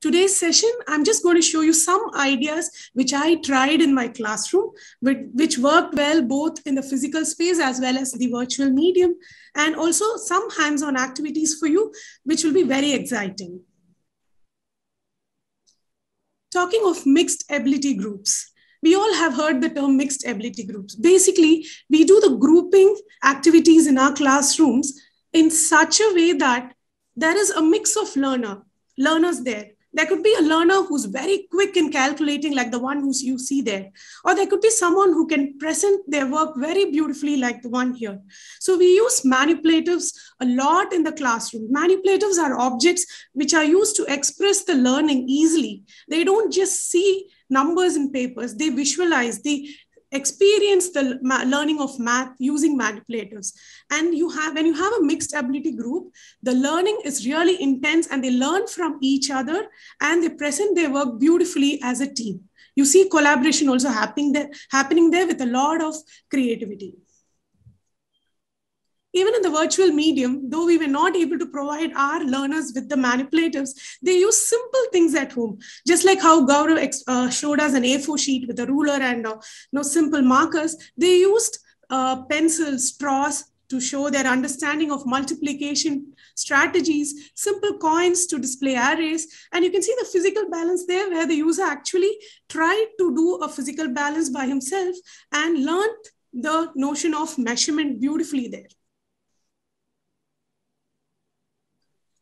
Today's session, I'm just going to show you some ideas which I tried in my classroom, which worked well both in the physical space as well as the virtual medium, and also some hands-on activities for you, which will be very exciting. Talking of mixed ability groups, we all have heard the term mixed ability groups. Basically, we do the grouping activities in our classrooms in such a way that there is a mix of learners there. There could be a learner who's very quick in calculating, like the one who you see there. Or there could be someone who can present their work very beautifully, like the one here. So we use manipulatives a lot in the classroom. Manipulatives are objects which are used to express the learning easily. They don't just see numbers in papers, they visualize, they experience the learning of math using manipulatives. And when you have a mixed ability group, the learning is really intense and they learn from each other and they present their work beautifully as a team. You see collaboration also happening there with a lot of creativity. Even in the virtual medium, though we were not able to provide our learners with the manipulatives, they use simple things at home. Just like how Gaurav showed us an A4 sheet with a ruler and simple markers, they used pencils, straws to show their understanding of multiplication strategies, simple coins to display arrays. And you can see the physical balance there where the user actually tried to do a physical balance by himself and learned the notion of measurement beautifully there.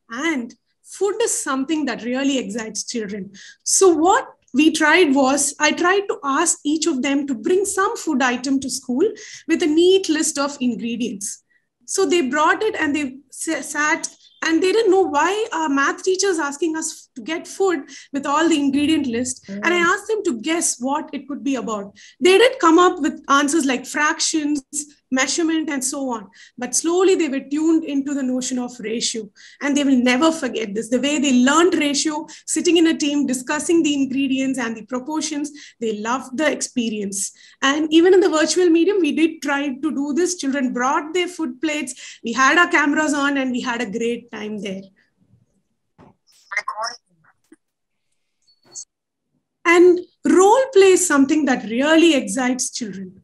And food is something that really excites children. So what we tried was, I tried to ask each of them to bring some food item to school with a neat list of ingredients. So they brought it and they sat and they didn't know why our math teacher is asking us to get food with all the ingredient list. And I asked them to guess what it could be about. They did come up with answers like fractions, measurement, and so on. But slowly they were tuned into the notion of ratio. And they will never forget this. The way they learned ratio, sitting in a team, discussing the ingredients and the proportions, they loved the experience. And even in the virtual medium, we did try to do this. Children brought their food plates. We had our cameras on and we had a great time there. And role play is something that really excites children.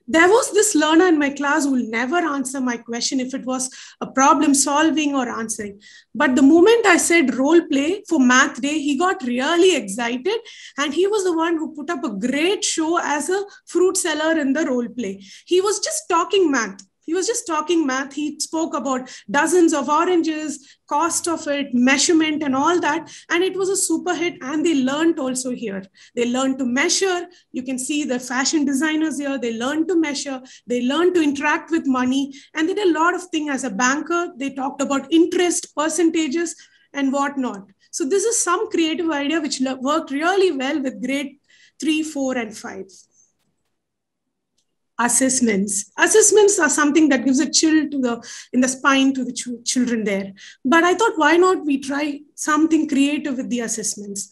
There was this learner in my class who will never answer my question if it was a problem solving or answering. But the moment I said role play for math day, he got really excited. And he was the one who put up a great show as a fruit seller in the role play. He was just talking math. He spoke about dozens of oranges, cost of it, measurement and all that. And it was a super hit. And they learned also here. They learned to measure. You can see the fashion designers here. They learned to measure. They learned to interact with money. And they did a lot of things as a banker. They talked about interest, percentages, and whatnot. So this is some creative idea which worked really well with grade 3, 4, and 5. Assessments are something that gives a chill in the spine to the children there. But I thought, why not we try something creative with the assessments?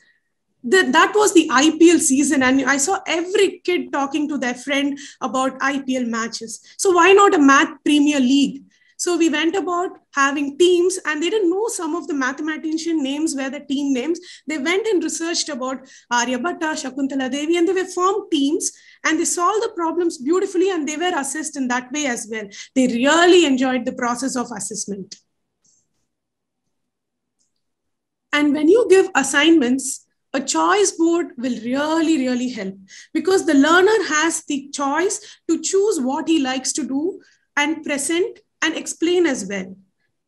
That was the IPL season, and I saw every kid talking to their friend about IPL matches. So why not a math Premier League? So we went about having teams, and they didn't know some of the mathematician names were the team names. They went and researched about Aryabhatta, Shakuntala Devi, and they were formed teams, and they solved the problems beautifully, and they were assessed in that way as well. They really enjoyed the process of assessment. And when you give assignments, a choice board will really, really help, because the learner has the choice to choose what he likes to do and present and explain as well.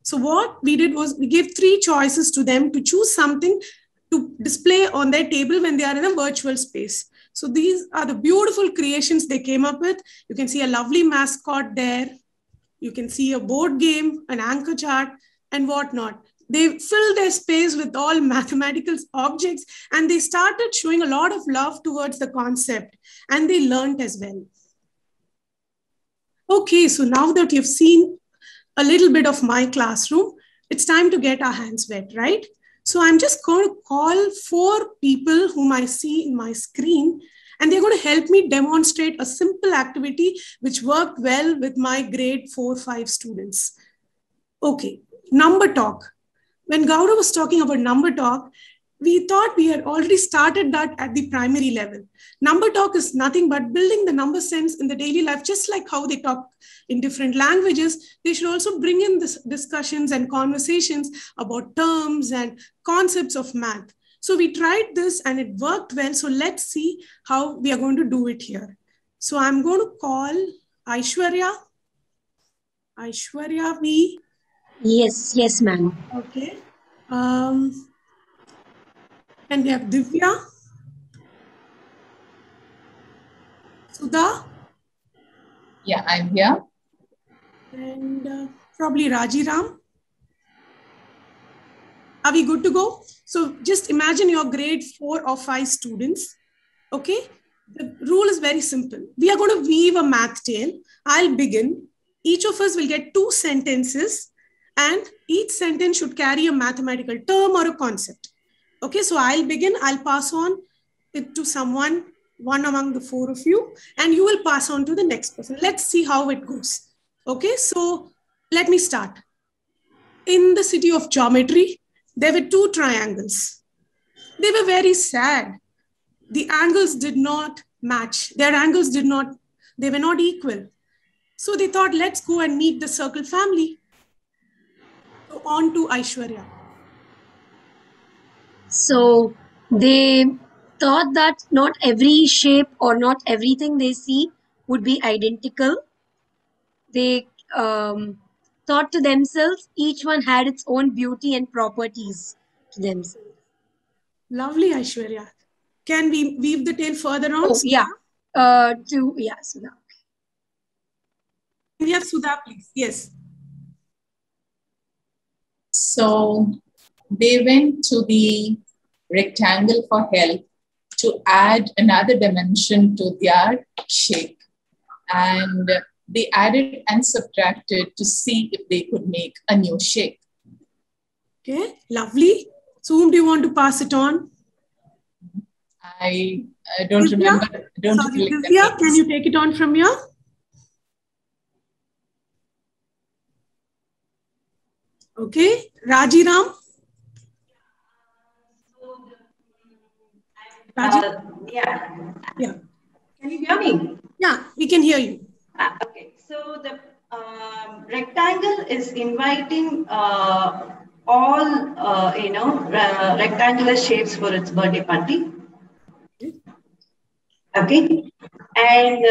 So what we did was we gave 3 choices to them to choose something to display on their table when they are in a virtual space. So these are the beautiful creations they came up with. You can see a lovely mascot there. You can see a board game, an anchor chart, and whatnot. They filled their space with all mathematical objects, and they started showing a lot of love towards the concept, and they learned as well. Okay, so now that you've seen a little bit of my classroom, it's time to get our hands wet, right? So I'm just going to call 4 people whom I see in my screen, and they're going to help me demonstrate a simple activity which worked well with my grade 4-5 students. Okay, number talk. When Gaurav was talking about number talk, we thought we had already started that at the primary level. Number talk is nothing but building the number sense in the daily life, just like how they talk in different languages. They should also bring in this discussions and conversations about terms and concepts of math. So we tried this and it worked well. So let's see how we are going to do it here. So I'm going to call Aishwarya. Aishwarya V. Yes, ma'am. Okay. And we have Divya. Sudha. Yeah, I'm here. And probably Rajiram. Are we good to go? So just imagine your grade 4 or 5 students. Okay. The rule is very simple. We are going to weave a math tale. I'll begin. Each of us will get 2 sentences, and each sentence should carry a mathematical term or a concept. Okay, so I'll begin. I'll pass on it to someone, one among the 4 of you, and you will pass on to the next person. Let's see how it goes. Okay, so let me start. In the city of geometry, there were 2 triangles. They were very sad. The angles did not match. Their angles they were not equal. So they thought, let's go and meet the circle family. So on to Aishwarya. So they thought that not every shape or not everything they see would be identical. They thought to themselves, each one had its own beauty and properties to themselves. Lovely, Aishwarya. Can we weave the tale further on? Oh, yeah. Sudha. We have Sudha, please. Yes. So they went to the rectangle for help to add another dimension to their shape. And they added and subtracted to see if they could make a new shape. Okay, lovely. So whom do you want to pass it on? I don't remember. Divya, can you take it on from here? Okay, Rajiram. Yeah. Can you hear me? Yeah, we can hear you. Okay. So the rectangle is inviting all rectangular shapes for its birthday party. Okay, and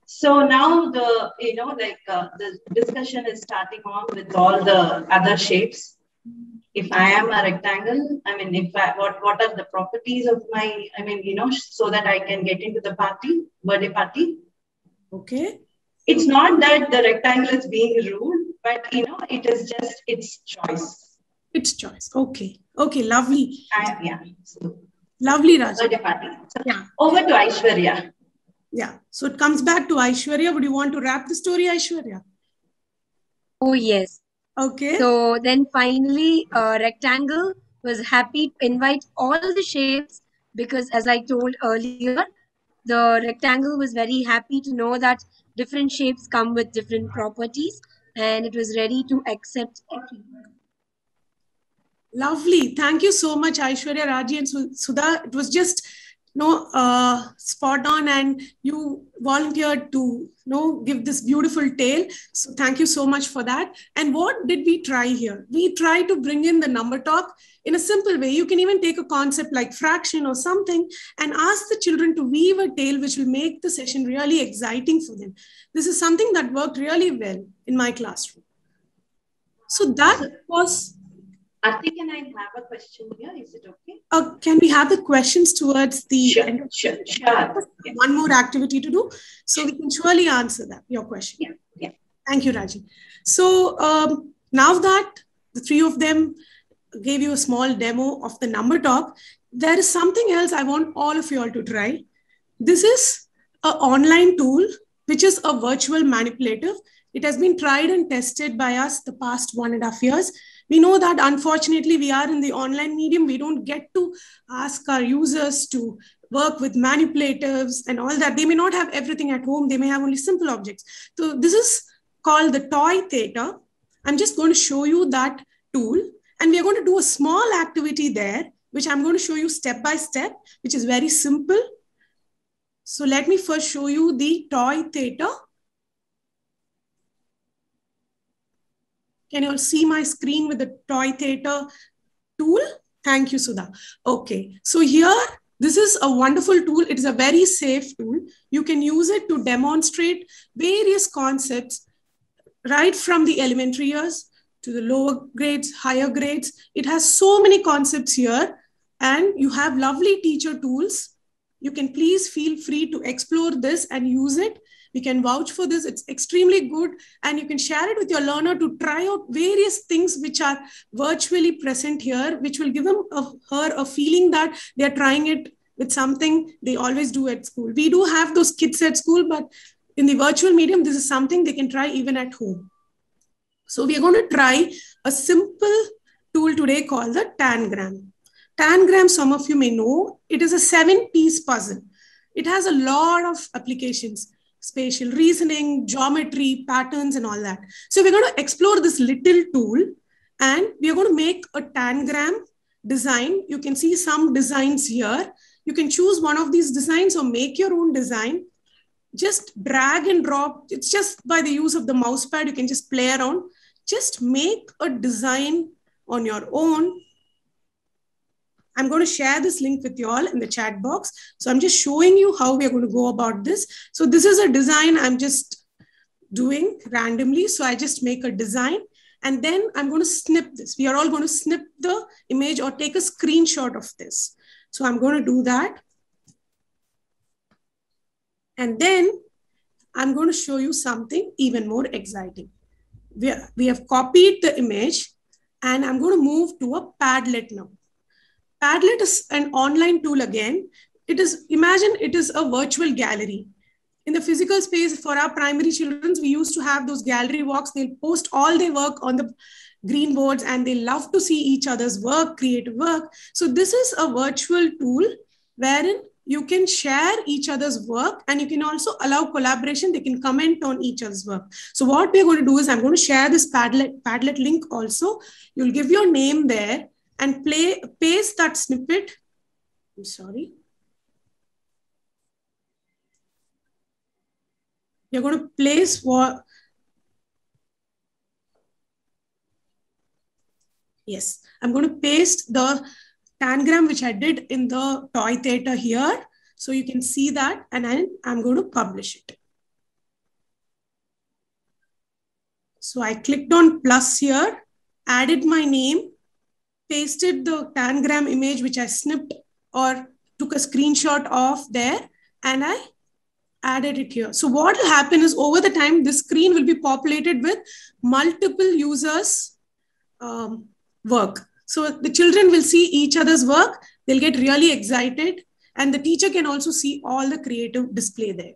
so now the discussion is starting on with all the other shapes. If I am a rectangle, I mean, what are the properties of my, so that I can get into the birthday party. Okay. It's not that the rectangle is being ruled, but it is just its choice. Its choice. Okay. Okay. Lovely. Yeah. So, lovely, Raj. Birthday party. So, yeah. Over to Aishwarya. Yeah. So it comes back to Aishwarya. Would you want to wrap the story, Aishwarya? Oh, yes. Okay. So then finally, rectangle was happy to invite all the shapes because, as I told earlier, the rectangle was very happy to know that different shapes come with different properties, and it was ready to accept everyone. Lovely. Thank you so much, Aishwarya, Raji, and Sudha. It was just spot on, and you volunteered to give this beautiful tale. So thank you so much for that. And what did we try here? We tried to bring in the number talk in a simple way. You can even take a concept like fraction or something and ask the children to weave a tale which will make the session really exciting for them. This is something that worked really well in my classroom. So that was... Aarti, can I have a question here? Is it okay? Can we have the questions towards the end? Sure. One more activity to do. So we can surely answer your question. Yeah. Thank you, Raji. So now that the 3 of them gave you a small demo of the number talk, there is something else I want all of you all to try. This is an online tool, which is a virtual manipulative. It has been tried and tested by us the past 1.5 years. We know that unfortunately we are in the online medium. We don't get to ask our users to work with manipulatives and all that. They may not have everything at home. They may have only simple objects. So this is called the Toy Theater. I'm just going to show you that tool. And we are going to do a small activity there, which I'm going to show you step by step, which is very simple. So let me first show you the toy theater. Can you all see my screen with the toy theater tool? Thank you, Sudha. Okay, so here, this is a wonderful tool. It is a very safe tool. You can use it to demonstrate various concepts right from the elementary years to the lower grades, higher grades. It has so many concepts here, and you have lovely teacher tools. You can please feel free to explore this and use it. We can vouch for this. It's extremely good, and you can share it with your learner to try out various things which are virtually present here, which will give her a feeling that they're trying it with something they always do at school. We do have those kits at school, but in the virtual medium, this is something they can try even at home. So we are going to try a simple tool today called the Tangram. Tangram, some of you may know, it is a 7-piece puzzle. It has a lot of applications, spatial reasoning, geometry, patterns, and all that. So we're going to explore this little tool, and we are going to make a Tangram design. You can see some designs here. You can choose one of these designs or make your own design. Just drag and drop. It's just by the use of the mouse pad, you can just play around. Just make a design on your own. I'm going to share this link with you all in the chat box. So I'm just showing you how we are going to go about this. So this is a design I'm just doing randomly. So I just make a design, and then I'm going to snip this. We are all going to snip the image or take a screenshot of this. So I'm going to do that. And then I'm going to show you something even more exciting. We have copied the image, and I'm going to move to a Padlet now. Padlet is an online tool again. Imagine it is a virtual gallery. In the physical space for our primary children, we used to have those gallery walks. They'll post all their work on the green boards, and they love to see each other's work, creative work. So this is a virtual tool wherein you can share each other's work, and you can also allow collaboration. They can comment on each other's work. So what we're going to do is I'm going to share this Padlet link also. You'll give your name there and paste that snippet. I'm sorry. You're going to place what? Yes, I'm going to paste the Tangram which I did in the toy theater here. So you can see that, and I'm going to publish it. So I clicked on plus here, added my name, pasted the Tangram image which I snipped or took a screenshot of there, and I added it here. So what will happen is over the time, this screen will be populated with multiple users' work. So the children will see each other's work. They'll get really excited, and the teacher can also see all the creative display there.